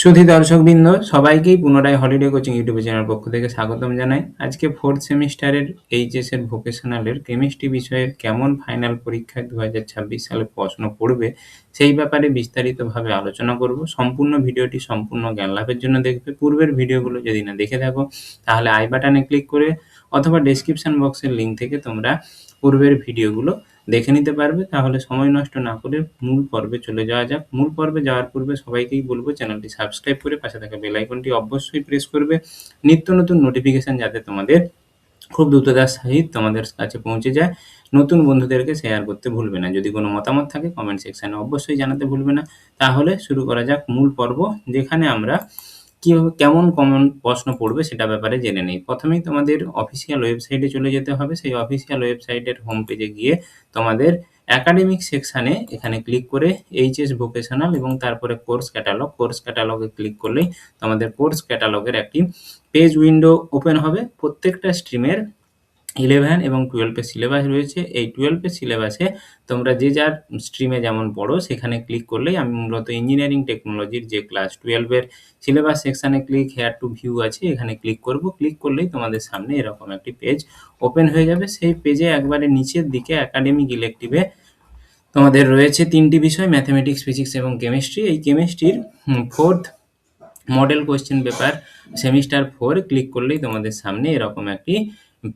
সুধী দর্শকবৃন্দ, সবাইকেই পুনরায় হলিডে কোচিং ইউটিউব চ্যানেল পক্ষ থেকে স্বাগতম জানাই। আজকে ফোর্থ সেমিস্টারের এইচএস এর ভোকেশনালের কেমিস্ট্রি বিষয়ের কেমন ফাইনাল পরীক্ষায় 2026 সালে প্রশ্ন পড়বে সেই ব্যাপারে বিস্তারিতভাবে আলোচনা করব। সম্পূর্ণ ভিডিওটি সম্পূর্ণ জ্ঞান লাভের জন্য দেখবে। পূর্বের ভিডিওগুলো যদি না দেখে থাকো তাহলে আই বাটনে ক্লিক করে অথবা ডেসক্রিপশন বক্সের লিঙ্ক থেকে তোমরা পূর্বের ভিডিওগুলো দেখে নিতে পারবে। তাহলে সময় নষ্ট না করে মূল পর্বে চলে যাওয়া যাক। মূল পর্বে যাওয়ার পূর্বে সবাইকেই বলবো চ্যানেলটি সাবস্ক্রাইব করে পাশে থাকা বেল আইকনটি অবশ্যই প্রেস করবে, নিত্য নতুন নোটিফিকেশন যাতে তোমাদের খুব দ্রুততার সহিত তোমাদের কাছে পৌঁছে যায়। নতুন বন্ধুদেরকে শেয়ার করতে ভুলবে না। যদি কোনো মতামত থাকে কমেন্ট সেকশনে অবশ্যই জানাতে ভুলবে না। তাহলে শুরু করা যাক মূল পর্ব, যেখানে আমরা কেমন কমন প্রশ্ন পড়বে সেটা ব্যাপারে জেনে নেই। প্রথমেই তোমাদের অফিসিয়াল ওয়েবসাইটে চলে যেতে হবে। সেই অফিসিয়াল ওয়েবসাইটের হোম পেজে গিয়ে তোমাদের একাডেমিক সেকশানে এখানে ক্লিক করে এইচএস ভোকেশনাল এবং তারপরে কোর্স ক্যাটালগে ক্লিক করলেই তোমাদের কোর্স ক্যাটালগের একটি পেজ উইন্ডো ওপেন হবে। প্রত্যেকটা স্ট্রিমের 11 এবং 12 এর সিলেবাস রয়েছে। এই 12 এর সিলেবাসে তোমরা যে যার স্ট্রিমে যেমন পড়ো সেখানে ক্লিক করলেই, আমি মূলত ইঞ্জিনিয়ারিং টেকনোলজির যে ক্লাস 12 এর সিলেবাস সেকশানে ক্লিক হেয়ার টু ভিউ আছে, এখানে ক্লিক করব। ক্লিক করলেই তোমাদের সামনে এরকম একটি পেজ ওপেন হয়ে যাবে। সেই পেজে একবারে নিচের দিকে একাডেমিক ইলেকটিভে তোমাদের রয়েছে 3টি বিষয়, ম্যাথমেটিক্স, ফিজিক্স এবং কেমিস্ট্রি। এই কেমিস্ট্রির 4th model question paper semester 4 click করলেই তোমাদের সামনে এরকম একটি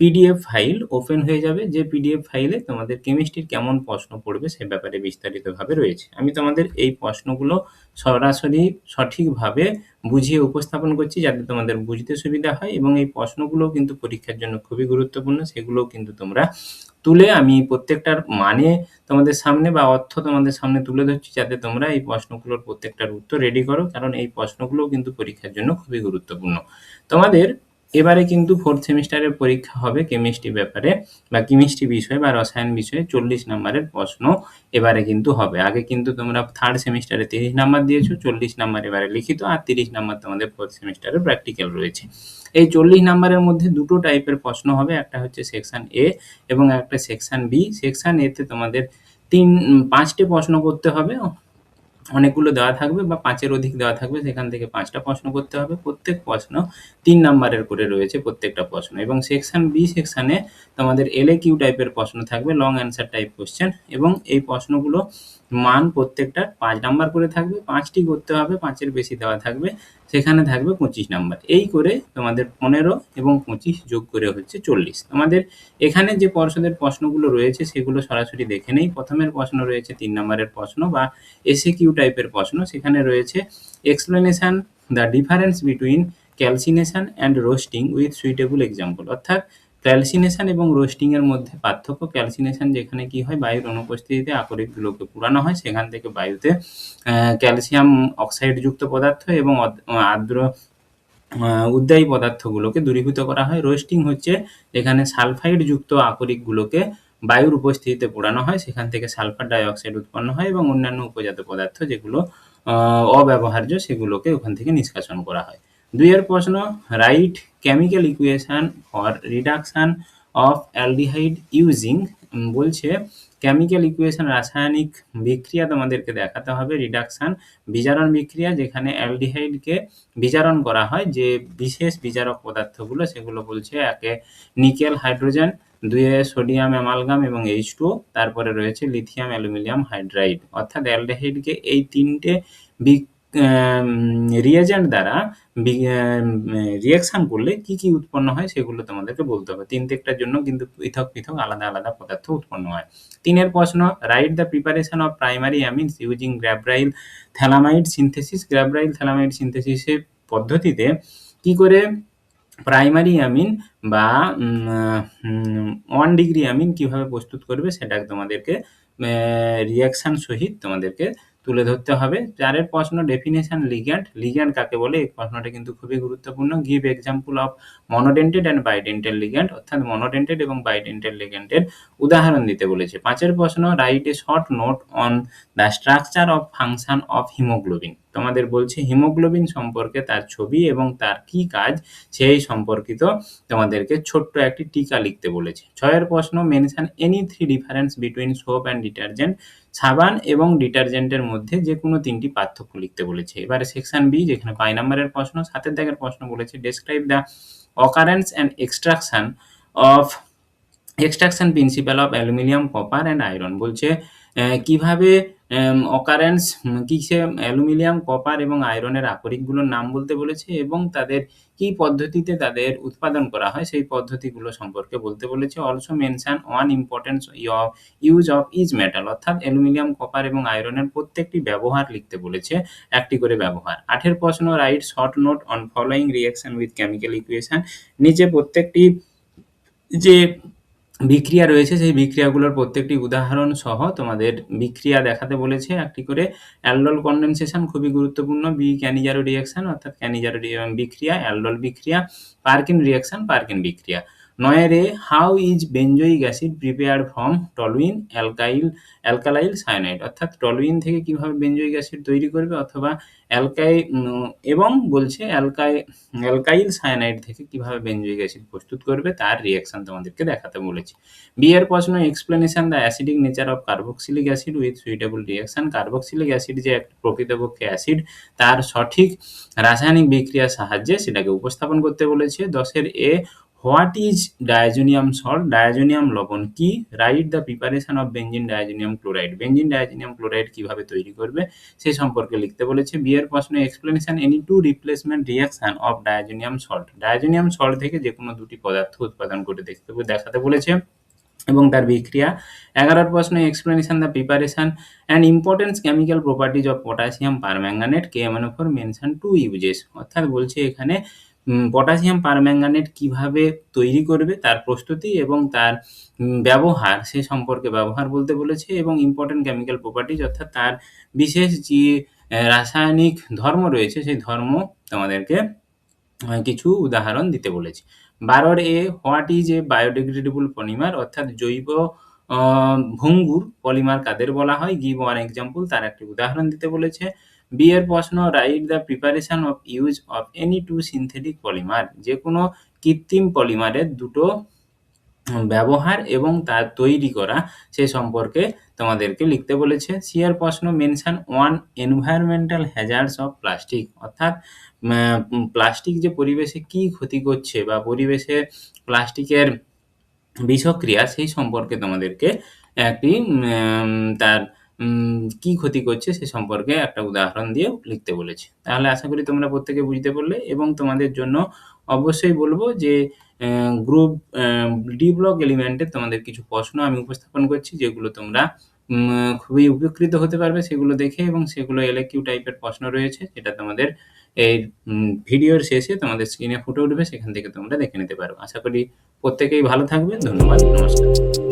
পিডিএফ ফাইল ওপেন হয়ে যাবে। যে পিডিএফ ফাইলে তোমাদের কেমিস্ট্রির কেমন প্রশ্ন পড়বে সে ব্যাপারে বিস্তারিতভাবে রয়েছে। আমি তোমাদের এই প্রশ্নগুলো সরাসরি সঠিকভাবে বুঝিয়ে উপস্থাপন করছি যাতে তোমাদের বুঝতে সুবিধা হয়, এবং এই প্রশ্নগুলো কিন্তু পরীক্ষার জন্য খুবই গুরুত্বপূর্ণ। সেগুলোও কিন্তু তোমরা তুলে আমি প্রত্যেকটার মানে তোমাদের সামনে বা অর্থ তোমাদের সামনে তুলে ধরছি যাতে তোমরা এই প্রশ্নগুলোর প্রত্যেকটার উত্তর রেডি করো, কারণ এই প্রশ্নগুলোও কিন্তু পরীক্ষার জন্য খুবই গুরুত্বপূর্ণ। তোমাদের এবারে কিন্তু 4th সেমিস্টারের পরীক্ষা হবে কেমিস্ট্রি ব্যাপারে বা কেমিস্ট্রি বিষয় বা রসায়ন বিষয়ে 40 নাম্বারের প্রশ্ন এবারে কিন্তু হবে। আগে কিন্তু তোমরা 3rd সেমিস্টারে 30 নাম্বার দিয়েছো, 40 নাম্বার এবারে লিখিত আর 30 নাম্বার তোমাদের 4th সেমিস্টারে প্র্যাকটিক্যাল রয়েছে। এই 40 নাম্বারের মধ্যে দুটো টাইপের প্রশ্ন হবে, একটা হচ্ছে সেকশন এ এবং একটা সেকশন বি। সেকশন এ তে তোমাদের 5টি প্রশ্ন করতে হবে। অনেকগুলো দেওয়া থাকবে বা 5-এর অধিক দেওয়া থাকবে, সেখান থেকে 5টা প্রশ্ন করতে হবে। প্রত্যেক প্রশ্ন 3 নাম্বারের করে রয়েছে প্রত্যেকটা প্রশ্ন। এবং সেকশন বি সেকশনে তোমাদের এলএকিউ টাইপের প্রশ্ন থাকবে, লং অ্যান্সার টাইপ কোশ্চেন, এবং এই প্রশ্নগুলো মান প্রত্যেকটার 5 নাম্বার করে থাকবে। 5টি করতে হবে, 5-এর বেশি দেওয়া থাকবে, সেখানে থাকবে 25 নাম্বার। এই করে তোমাদের 15 এবং 25 যোগ করে হচ্ছে 40। তোমাদের এখানে যে পর্ষদের প্রশ্নগুলো রয়েছে সেগুলো সরাসরি দেখে নেই। প্রথমের প্রশ্ন রয়েছে 3 নাম্বারের প্রশ্ন বা এসএকিউ টাইপের প্রশ্ন। সেখানে রয়েছে explanation the difference between calcination and roasting with suitable example. অর্থাৎ ক্যালসিনেশন এবং রোস্টিং এর মধ্যে পার্থক্য। ক্যালসিনেশন যেখানে কি হয়, বায়ুর অনুপস্থিতিতে আকরিকগুলোকে পুড়ানো হয়, সেখান থেকে বায়ুতে ক্যালসিয়াম অক্সাইড যুক্ত পদার্থ এবং আর্দ্র উদ্বায়ী পদার্থগুলোকে দূরীভূত করা হয়। রোস্টিং হচ্ছে যেখানে সালফাইড যুক্ত আকরিকগুলোকে বায়ুর উপস্থিতিতে পোড়ানো হয়, সেখান থেকে সালফার ডাই অক্সাইড উৎপন্ন হয় এবং অন্যান্য উপজাত পদার্থ যেগুলো অব্যবহার্য সেগুলোকে ওখান থেকে নিষ্কাশন করা হয়। 2-এর প্রশ্ন, right chemical equation for reduction of aldehyde using. বলছে কেমিক্যাল ইকুয়েশন, রাসায়নিক বিক্রিয়া তোমাদেরকে দেখাতে হবে। রিডাকশন বিজারণ বিক্রিয়া, যেখানে অ্যালডিহাইডকে বিজারণ করা হয়। যে বিশেষ বিজারক পদার্থগুলো সেগুলো বলছে, 1-এ নিকেল হাইড্রোজেন, 2-এ সোডিয়াম অ্যামালগাম এবং H2O, তারপরে রয়েছে লিথিয়াম অ্যালুমিনিয়াম হাইড্রাইড। অর্থাৎ অ্যালডিহাইডকে এই 3টে রিয়েজেন্ট দ্বারা রিয়াকশন করলে কি কি উৎপন্ন হয় সেগুলো তোমাদেরকে বলতে হবে। প্রত্যেকটার জন্য কিন্তু পৃথক পৃথক আলাদা আলাদা পদার্থ উৎপন্ন হয়। 3-এর প্রশ্ন, write the preparation of primary amines using Gabriel phthalimide synthesis. Gabriel phthalimide সিনথেসিসের পদ্ধতিতে কি করে প্রাইমারি অ্যামিন বা 1 ডিগ্রি অ্যামিন কিভাবে প্রস্তুত করবে সেটা তোমাদেরকে রিয়াকশন সহিত তোমাদেরকে তুলে ধরতে হবে। 4-এর প্রশ্ন, ডেফিনেশন লিগ্যান্ড। লিগ্যান্ড কাকে বলে, এই প্রশ্নটা কিন্তু খুবই গুরুত্বপূর্ণ। Give example of monodentate and bidentate ligand. অর্থাৎ মনোডেন্টেড এবং বাইডেন্টাল লিগ্যান্ডের উদাহরণ দিতে বলেছে। 5-এর প্রশ্ন, write a short note on the structure of function of haemoglobin. তোমাদের বলছে হিমোগ্লোবিন সম্পর্কে তার ছবি এবং তার কি কাজ সেই সম্পর্কিত তোমাদেরকে ছোট্ট একটি টিকা লিখতে বলেছে। 6-এর প্রশ্ন, mention any 3 difference between soap and detergent. সাবান এবং ডিটারজেন্টের মধ্যে যেকোনো ৩ টি পার্থক্য লিখতে বলেছে। এবারে সেকশন বি, যেখানে ৫ নাম্বারের প্রশ্ন, ৭ এর দাগের প্রশ্ন বলেছে describe the occurrence and of extraction principal of aluminium, copper and iron. বলছে কিভাবে অকারেন্স কিসে অ্যালুমিনিয়াম, কপার এবং আয়রনের আকরিকগুলোর নাম বলতে বলেছে এবং তাদের কি পদ্ধতিতে তাদের উৎপাদন করা হয় সেই পদ্ধতিগুলো সম্পর্কে বলতে বলেছে। Also mention one importance use of each metal, অর্থাৎ অ্যালুমিনিয়াম, কপার এবং আয়রনের প্রত্যেকটি ব্যবহার লিখতে বলেছে, একটি করে ব্যবহার। ৮ এর প্রশ্ন right short note on following reaction with chemical equation. নিচে প্রত্যেকটি যে বিক্রিয়া রয়েছে সেই বিক্রিয়াগুলোর প্রত্যেকটি উদাহরণ সহ তোমাদের বিক্রিয়া দেখাতে বলেছে একটি করে। অ্যালডোল কনডেনসেশন খুবই গুরুত্বপূর্ণ। বি ক্যানিজারো রিঅ্যাকশন অর্থাৎ ক্যানিজারো বিক্রিয়া, অ্যালডোল বিক্রিয়া। পারকিন রিঅ্যাকশন, পারকিন বিক্রিয়া। ৯ এর A how is benzoic acid prepared from toluene alkyl cyanide, অর্থাৎ টলুইন থেকে কিভাবে বেনজোইক অ্যাসিড তৈরি করবে অথবা এবং বলছে অ্যালকাইল সায়ানাইড থেকে কিভাবে বেনজোইক অ্যাসিড প্রস্তুত করবে তার রিঅ্যাকশন তোমাদেরকে দেখাতে বলেছে। বি এর প্রশ্ন explanation the acidic nature of carboxylic acid with suitable reaction. Carboxylic acid যে একটা প্রকৃতপক্ষে অ্যাসিড, তার সঠিক রাসায়নিক বিক্রিয়ার সাহায্যে সেটাকে উপস্থাপন করতে বলেছে। ১০ এর A what is diazonium salt, diazonium লবণ কি? Write the preparation of benzene diazonium chloride, benzene diazonium chloride কিভাবে তৈরি করবে সে সম্পর্কে লিখতে বলেছে। বি এর প্রশ্ন explanation any two replacement reaction of diazonium salt, diazonium salt থেকে যে কোনো দুটি পদার্থ উৎপাদন করে দেখাতে বলেছে এবং তার বিক্রিয়া। ১১ প্রশ্ন explanation the preparation and importance chemical properties of potassium permanganate KMnO4 mention two uses, অর্থাৎ বলছে এখানে পটাশিয়াম পারম্যাঙ্গানেট কিভাবে তৈরি করবে তার প্রস্তুতি এবং তার ব্যবহার সে সম্পর্কে ব্যবহার বলতে বলেছে এবং ইম্পর্টেন্ট কেমিক্যাল প্রপার্টিজ অর্থাৎ তার বিশেষ যে রাসায়নিক ধর্ম রয়েছে সেই ধর্ম তোমাদেরকে কিছু উদাহরণ দিতে বলেছে। ১২ A what is a biodegradable polymer, অর্থাৎ জৈব ভঙ্গুর পলিমার কাদের বলা হয়? গিভ ওয়ান এক্সাম্পল, তার একটি উদাহরণ দিতে বলেছে। বি এর প্রশ্ন write the preparation of use of any two synthetic polymer, যে কোনো কৃত্রিম পলিমারের দুটো ব্যবহার এবং তার তৈরি করা সে সম্পর্কে তোমাদেরকে লিখতে বলেছে। সি এর প্রশ্ন mention one environmental hazards of plastic, অর্থাৎ প্লাস্টিক যে পরিবেশে কি ক্ষতি করছে বা পরিবেশে প্লাস্টিকের বিষক্রিয়া সেই সম্পর্কে তোমাদেরকে একটি তার কি ক্ষতি করছে সে সম্পর্কে একটা উদাহরণ দিয়ে লিখতে বলেছে। তাহলে আশা করি তোমরা প্রত্যেকে বুঝতে পারলে এবং তোমাদের জন্য অবশ্যই বলবো যে গ্রুপ ডি ব্লক এলিমেন্টের তোমাদের কিছু প্রশ্ন আমি উপস্থাপন করছি যেগুলো তোমরা খুবই উপকৃত হতে পারবে সেগুলো দেখে, এবং সেগুলো এলএকিউ টাইপের প্রশ্ন রয়েছে যেটা তোমাদের এই ভিডিওর শেষে তোমাদের স্ক্রিনে ফুটে উঠবে, সেখান থেকে তোমরা দেখে নিতে পারো। আশা করি প্রত্যেকেই ভালো থাকবে। ধন্যবাদ, নমস্কার।